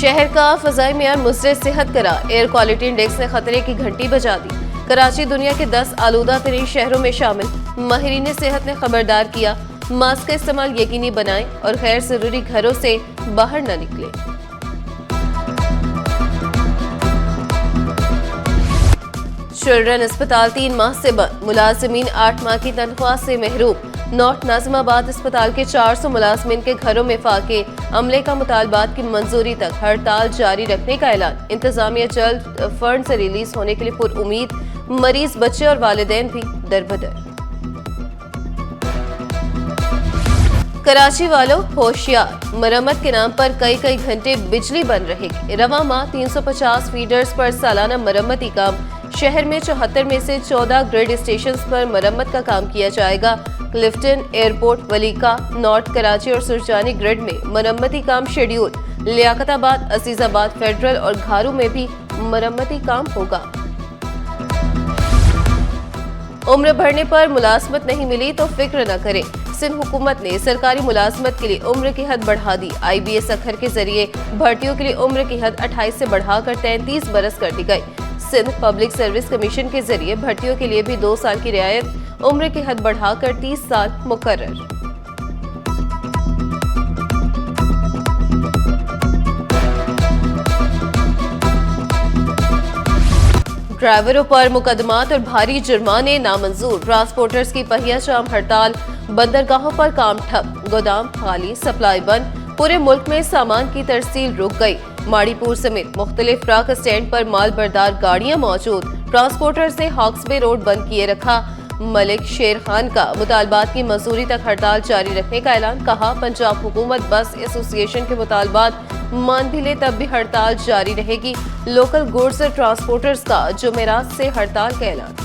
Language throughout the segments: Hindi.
शहर का फजाई मेयार मुज़र सेहत करा। एयर क्वालिटी इंडेक्स ने खतरे की घंटी बजा दी। कराची दुनिया के 10 आलूदा तरीन शहरों में शामिल। माहिरीन सेहत ने खबरदार किया, मास्क का इस्तेमाल यकीनी बनाएं और गैर जरूरी घरों से बाहर न निकलें। चिल्ड्रन अस्पताल 3 माह से बंद। मुलाजिमीन 8 माह की तनख्वाह से महरूम। नॉर्थ नाजिमाबाद अस्पताल के 400 मुलाजमीन के घरों में फाके। अमले का मुतालबात की मंजूरी तक हड़ताल जारी रखने का ऐलान। इंतजामिया जल्द फंड से रिलीज होने के लिए पुरुमीद। मरीज, बच्चे और वालिदैन भी दरबदर। कराची वालों होशियार, मरम्मत के नाम पर कई घंटे बिजली बंद रहेगी। रवा माह 350 फीडर्स पर सालाना मरम्मती काम। शहर में 74 में से 14 ग्रिड स्टेशन पर मरम्मत का काम किया जाएगा। क्लिफ्टन, एयरपोर्ट, वलीका, नॉर्थ कराची और सुरजानी ग्रिड में मरम्मती काम शेड्यूल। लियाकताबाद, अजीजाबाद, फेडरल और घारू में भी मरम्मती काम होगा। उम्र बढ़ने पर मुलाजमत नहीं मिली तो फिक्र न करें। सिंध हुकूमत ने सरकारी मुलाजमत के लिए उम्र की हद बढ़ा दी। IBS अखर के जरिए भर्तियों के लिए उम्र की हद 28 से बढ़ाकर 33 बरस कर दी गई। सिंध पब्लिक सर्विस कमीशन के जरिए भर्तियों के लिए भी 2 साल की रियायत, उम्र की हद बढ़ाकर 30 साल मुकर्रर। ड्राइवरों पर मुकदमात और भारी जुर्माने नामंजूर। ट्रांसपोर्टर्स की पहिया जाम हड़ताल। बंदरगाहों पर काम ठप, गोदाम खाली, सप्लाई बंद। पूरे मुल्क में सामान की तरसील रुक गई। माड़ीपुर समेत मुख्तलिफ ट्रक स्टैंड पर माल बरदार गाड़ियां मौजूद। ट्रांसपोर्टर्स ने हॉक्सबे रोड बंद किए रखा। मलिक शेर खान का मुतालबात की मंजूरी तक हड़ताल जारी रखने का ऐलान। कहा, पंजाब हुकूमत बस एसोसिएशन के मुतालबात मान भी ले तब भी हड़ताल जारी रहेगी। लोकल गुड्स ट्रांसपोर्टर्स का जुमेरात से हड़ताल का ऐलान।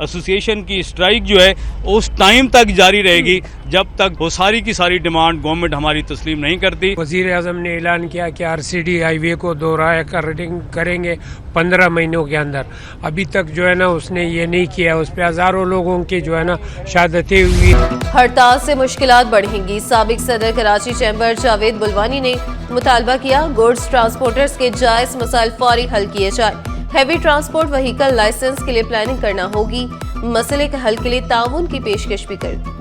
एसोसिएशन की स्ट्राइक जो है उस टाइम तक जारी रहेगी जब तक वो सारी की सारी डिमांड गवर्नमेंट हमारी तस्लीम नहीं करती। वज़ीर आज़म ने ऐलान किया कि RCD हाईवे को दोहराया करेंगे 15 महीनों के अंदर। अभी तक जो है ना उसने ये नहीं किया। उस पर हज़ारों लोगों की जो है ना शहादतें हुई। हड़ताल से मुश्किलात बढ़ेंगी। साबिक सदर कराची चैम्बर जावेद बुलवानी ने मुतालबा किया, गुड्स ट्रांसपोर्टर्स के जायज मसाइल फौरी हल किए जाए। हैवी ट्रांसपोर्ट व्हीकल लाइसेंस के लिए प्लानिंग करना होगी। मसले के हल के लिए ताउन की पेशकश भी कर दी।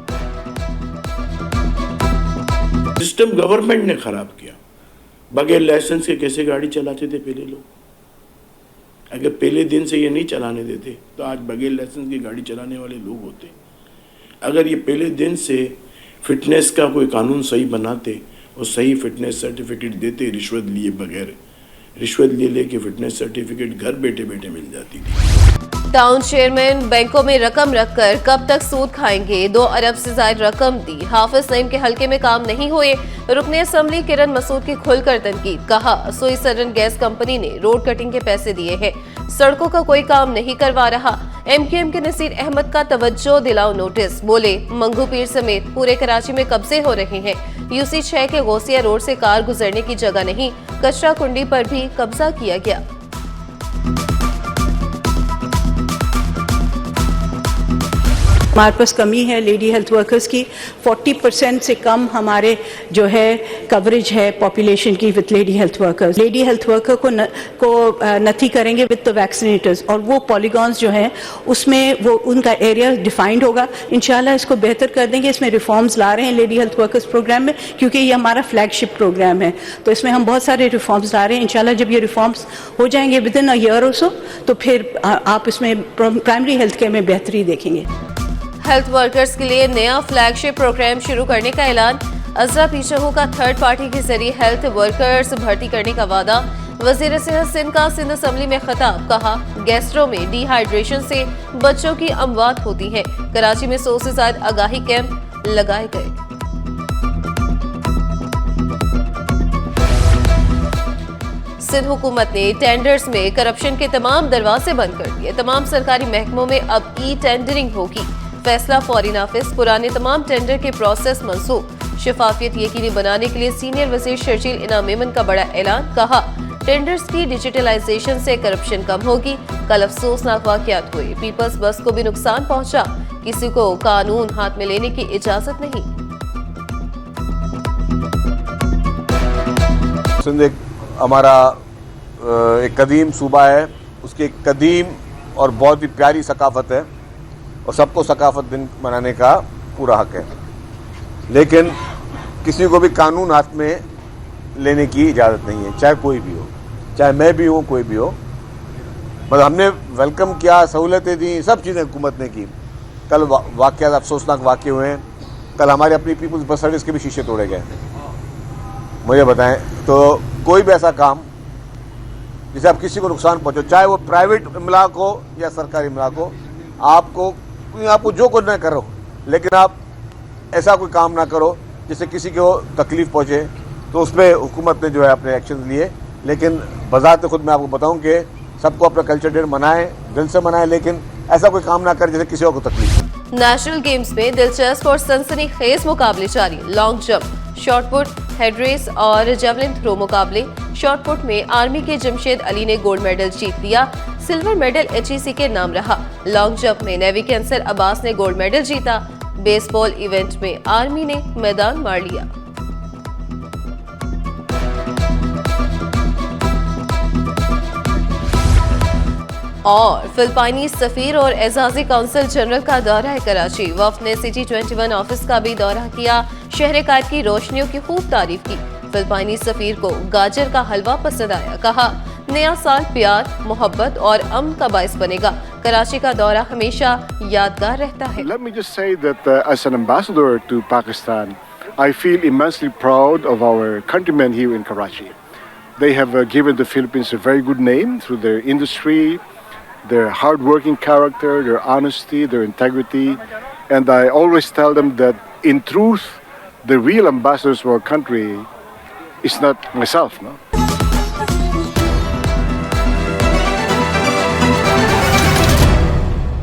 सिस्टम गवर्नमेंट ने खराब किया। बगैर लाइसेंस के कैसे गाड़ी चलाते थे पहले लोग? अगर पहले दिन से ये नहीं चलाने देते तो आज बगैर लाइसेंस की गाड़ी चलाने वाले लोग होते। अगर ये पहले दिन से फिटनेस का कोई कानून सही बनाते और सही फिटनेस सर्टिफिकेट देते, रिश्वत लिए बगैर, रिश्वत ले लेके फिटनेस सर्टिफिकेट घर बैठे बैठे मिल जाती थी। टाउन चेयरमैन बैंकों में रकम रखकर कब तक सूद खाएंगे? 2 अरब से ज्यादा रकम दी। हाफिज नईम के हलके में काम नहीं हुए। रुकने असम्बली किरण मसूद की खुलकर तनकीद। कहा, सुई सरन गैस कंपनी ने रोड कटिंग के पैसे दिए हैं, सड़कों का कोई काम नहीं करवा रहा। MQM के नसीर अहमद का तवज्जो दिलाओ नोटिस। बोले, मंगू पीर समेत पूरे कराची में कब्जे हो रहे हैं। UC 6 के गौसिया रोड से कार गुजरने की जगह नहीं। कचरा कुंडी पर भी कब्जा किया गया। हमारे पास कमी है लेडी हेल्थ वर्कर्स की। 40% से कम हमारे जो है कवरेज है पॉपुलेशन की with lady health workers. Lady health worker को नथी करेंगे विद द वैक्सीनेटर्स, और वो पॉलीगॉन्स जो हैं उसमें वो उनका एरिया डिफाइंड होगा। इंशाल्लाह इसको बेहतर कर देंगे। इसमें रिफॉर्म्स ला रहे हैं लेडी हेल्थ वर्कर्स प्रोग्राम में, क्योंकि ये हमारा फ्लैगशिप प्रोग्राम है। तो इसमें हम बहुत सारे रिफॉर्म्स ला रहे हैं। इंशाल्लाह जब ये रिफॉर्म्स हो जाएंगे विद इन अ ईयर और सो, तो फिर आप इसमें प्राइमरी हेल्थ केयर में बेहतरी देखेंगे। हेल्थ वर्कर्स के लिए नया फ्लैगशिप प्रोग्राम शुरू करने का ऐलान। अजरा पीछहू का थर्ड पार्टी के जरिए हेल्थ वर्कर्स भर्ती करने का वादा। वजीर सेहत सिंध का सिंध असम्बली में खिताब। कहा, गैस्ट्रो में डिहाइड्रेशन से बच्चों की अमवात होती है। कराची में 100 से ज्यादा आगाही कैंप लगाए गए। सिंध हुकूमत ने टेंडर्स में करप्शन के तमाम दरवाजे बंद कर दिए। तमाम सरकारी महकमों में अब टेंडरिंग होगी। फैसला फौरी नाफिज। पुराने तमाम टेंडर के प्रोसेस मंसूख। शफाफियत यकीनी बनाने के लिए सीनियर वजीर शर्जील इनाम मेमन का बड़ा ऐलान। कहा, टेंडर्स की डिजिटलाइजेशन से करप्शन कम होगी। कल अफसोसनाक वाकयात हुए, पीपल्स बस को भी नुकसान पहुंचा, किसी को कानून हाथ में लेने की इजाजत नहीं। सिंध एक हमारा एक कदीम सूबा है, उसकी एक कदीम और बहुत ही प्यारी सकाफत है और सबको सकाफत दिन मनाने का पूरा हक है, लेकिन किसी को भी कानून हाथ में लेने की इजाज़त नहीं है, चाहे कोई भी हो, चाहे मैं भी हूँ, कोई भी हो। मतलब हमने वेलकम किया, सहूलतें दी, सब चीज़ें हुकूमत ने की। कल वाक़यात अफसोसनाक वाक़े हुए हैं। कल हमारे अपनी पीपल्स बस सर्विस के भी शीशे तोड़े गए। मुझे बताएं, तो कोई भी ऐसा काम जिसे आप किसी को नुकसान पहुँचो, चाहे वो प्राइवेट इमलाक हो या सरकारी इमलाक हो, आपको जो कुछ ना करो, लेकिन आप ऐसा कोई काम ना करो जिससे किसी को तकलीफ पहुँचे, तो उस पर हुकूमत ने जो है अपने एक्शन लिए। लेकिन बज़ात खुद मैं आपको बताऊं कि सबको अपना कल्चर डे मनाएं, दिल से मनाएं, लेकिन ऐसा कोई काम ना करें जिससे किसी को तकलीफ हो। नेशनल गेम्स में दिलचस्प और सनसनीखेज मुकाबले जारी। लॉन्ग जंप, शॉटपुट, हेड रेस और जेवलिन थ्रो मुकाबले। शॉटपुट में आर्मी के जमशेद अली ने गोल्ड मेडल जीत लिया, सिल्वर मेडल HEC के नाम रहा। लॉन्ग जंप में नेवी के अंसर अब्बास ने गोल्ड मेडल जीता। बेसबॉल इवेंट में आर्मी ने मैदान मार लिया। और फिलिपाइनी सफीर और एजाजी काउंसिल जनरल का दौरा है कराची। वफ्द ने सिटी 21 ऑफिस का भी दौरा किया। शहर कायद की रोशनियों की खूब तारीफ की। फिलिपाइनी सफीर को गाजर का हलवा पसंद आया। कहा, नया साल प्यार, मोहब्बत और अमन का बायस बनेगा। कराची का दौरा हमेशा यादगार रहता है। Let me just say that as an ambassador to Pakistan, I feel immensely proud of our countrymen here in Karachi. They have given the Philippines a very good name through their industry, their hard-working character, their honesty, their integrity, and I always tell them that in truth, the real ambassadors of our country is not myself, no?